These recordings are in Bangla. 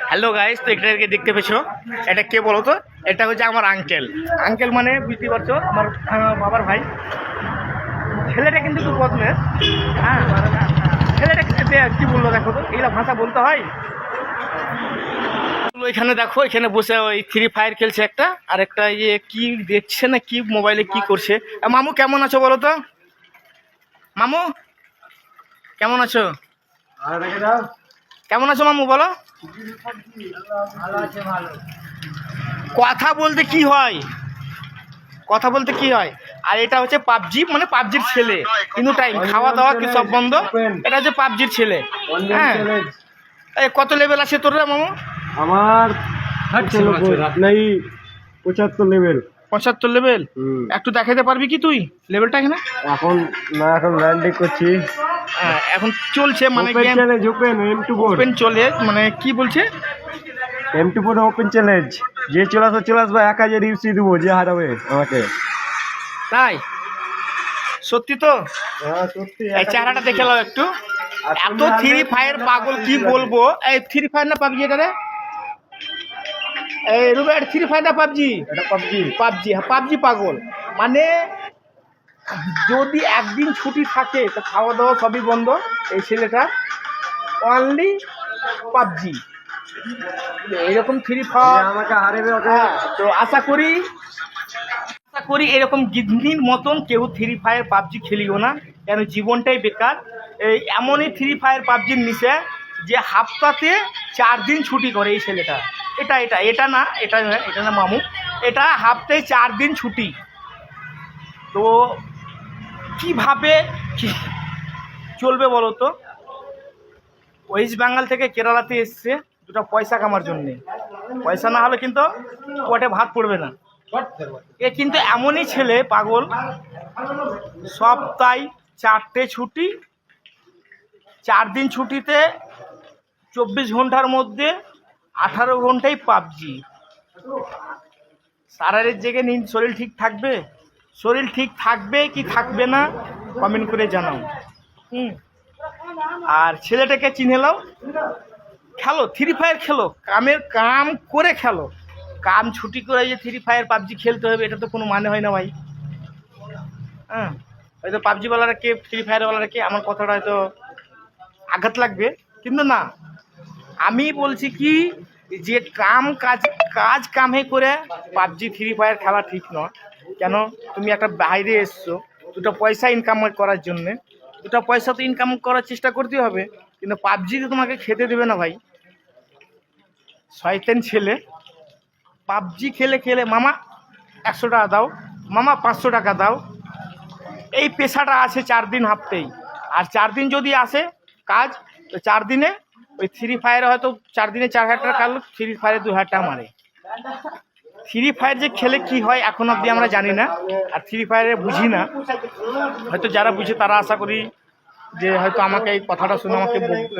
হ্যালো গাইস, তো এটাকে দেখতে পেছো? এটা কে বলো তো? এটা হচ্ছে আমার আঙ্কেল। আঙ্কেল মানে বুঝতে পারছো, আমার বাবার ভাই। ছেলেটা কিন্তু খুব বদমেশ। হ্যাঁ, ছেলেটা কি বললো দেখো তো, এইগুলা ভাষা বলতে হয়। এখানে দেখো, এখানে বসে ওই ফ্রি ফায়ার খেলছে একটা, আর একটা ইয়ে কি দেখছে না কি মোবাইলে কি করছে। মামু কেমন আছো বলো তো? মামু কেমন আছো? কেমন আছো মামু বলো? কথা বলতে কি হয়, কথা বলতে কি হয়। আর এটা হচ্ছে পাবজি, মানে পাবজির ছেলে, কিন্তু টাইম খাওয়া দাওয়া কি সব বন্ধ। এটা হচ্ছে পাবজির ছেলে। হ্যাঁ, কত লেভেল আছে তোর রে মামু? আমার 75 লেভেল। 75 লেভেল? একটু দেখাতে পারবি কি তুই লেভেলটা এখানে? এখন না, এখন ল্যান্ডিং করছি। এখন চলছে মানে open challenge, open M24 open চলে, মানে কি বলছে M24 ওপেন চ্যালেঞ্জ। যে চলে আসবে 1000 ইউসি দেবো, যে হারাবে আমাকে। তাই? সত্যি তো? হ্যাঁ সত্যি। এই চেহারাটা দেখে নাও একটু। এত ফ্রি ফায়ার পাগল কি বলবো। এই ফ্রি ফায়ার না পাবজি এটা রে? এই রুবেট, ফ্রি ফায়ার না পাবজি? এটা পাবজি। পাবজি, হ্যাঁ পাবজি পাগল। মানে যদি একদিন ছুটি থাকে তো খাওয়া দাওয়া সবই বন্ধ। এই ছেলেটা অনলি পাবজি। এরকম ফ্রি ফায়ার আমাকে হারাবে ওকে। তো আশা করি এরকম গিধনির মতন কেউ ফ্রি ফায়ার পাবজি খেলিও না, কেন জীবনটাই বেকার। এই এমনই ফ্রি ফায়ার পাবজির নিচে যে হাফতাতে 4 দিন ছুটি করে এই ছেলেটা। এটা না মামু, এটা হাফতায় 4 দিন ছুটি। তো কিভাবে চলবে বলো তো? ওয়েস্ট বেঙ্গল থেকে কেরালাতে এসছে দুটো পয়সা কামার জন্যে। পয়সা না হলে কিন্তু পেটে ভাত পড়বে না। এ কিন্তু এমনই ছেলে পাগল, সপ্তাহে 4টে ছুটি, 4 দিন ছুটিতে 24 ঘন্টার মধ্যে 18 ঘন্টাই পাবজি। সারারের জেগে নিন। শরীর ঠিক থাকবে? শরীর ঠিক থাকবে কি থাকবে না কমেন্ট করে জানাও। আর ছেলেটাকে চিনে নাও, খেলো ফ্রি ফায়ার, খেলো কাম করে খেলো। কাম ছুটি করে যে ফ্রি ফায়ার পাবজি খেলতে হবে, এটা তো কোনো মানে হয় না ভাই। হ্যাঁ, হয়তো পাবজিওয়ালারা কে, ফ্রি ফায়ারওয়ালারা কে, আমার কথাটা হয়তো আঘাত লাগবে, কিন্তু না, আমি বলছি কি যে কাজ কামে করে পাবজি ফ্রি ফায়ার খেলা ঠিক নয়। কেন? তুমি একটা বাইরে এসছো দুটো পয়সা ইনকাম করার জন্যে, দুটো পয়সা তো ইনকাম করার চেষ্টা করতে হবে, কিন্তু পাবজি তো তোমাকে খেতে দেবে না ভাই। শয়তান ছেলে পাবজি খেলে খেলে, মামা 100 টাকা দাও, মামা 500 টাকা দাও। এই পেশাটা আছে 4 দিন হাঁটতেই। আর 4 দিন যদি আসে কাজ, তো 4 দিনে ওই ফ্রি ফায়ারে হয়তো 4 দিনে 4000 টাকা কাটলো, ফ্রি ফায়ারে 2000 টাকা মারে। ফ্রি ফায়ার যে খেলে কি হয় এখন অবধি আমরা জানি না, আর ফ্রি ফায়ারে বুঝি না। হয়তো যারা বুঝে তারা আশা করি যে হয়তো আমাকে এই কথাটা শুনে আমাকে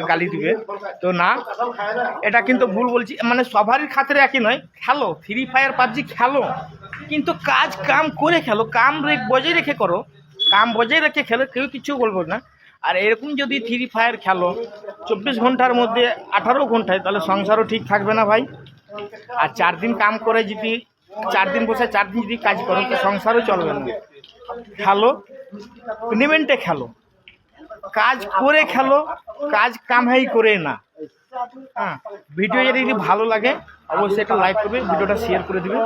গালি দিবে। তো না, এটা কিন্তু ভুল বলছি, মানে সবারই খাতিরে একই নয়। খেলো ফ্রি ফায়ার পাবজি খেলো, কিন্তু কাম করে খেলো, বজায় রেখে করো। কাম বজায় রেখে খেলো, কেউ কিছু বলবো না। আর এরকম যদি ফ্রি ফায়ার খেলো 24 ঘন্টার মধ্যে 18 ঘন্টায়, তাহলে সংসারও ঠিক থাকবে না ভাই। আর 4 দিন কাম করে যদি 4 দিন বসে 4 দিন যদি কাজ করো, তো সংসারও চলবে না। খেলো টুর্নামেন্টে, খেলো কাজ করে খেলো, কাজ কামাই করে না। হ্যাঁ, ভিডিও যদি ভালো লাগে অবশ্যই একটা লাইক করবে, ভিডিওটা শেয়ার করে দিবে।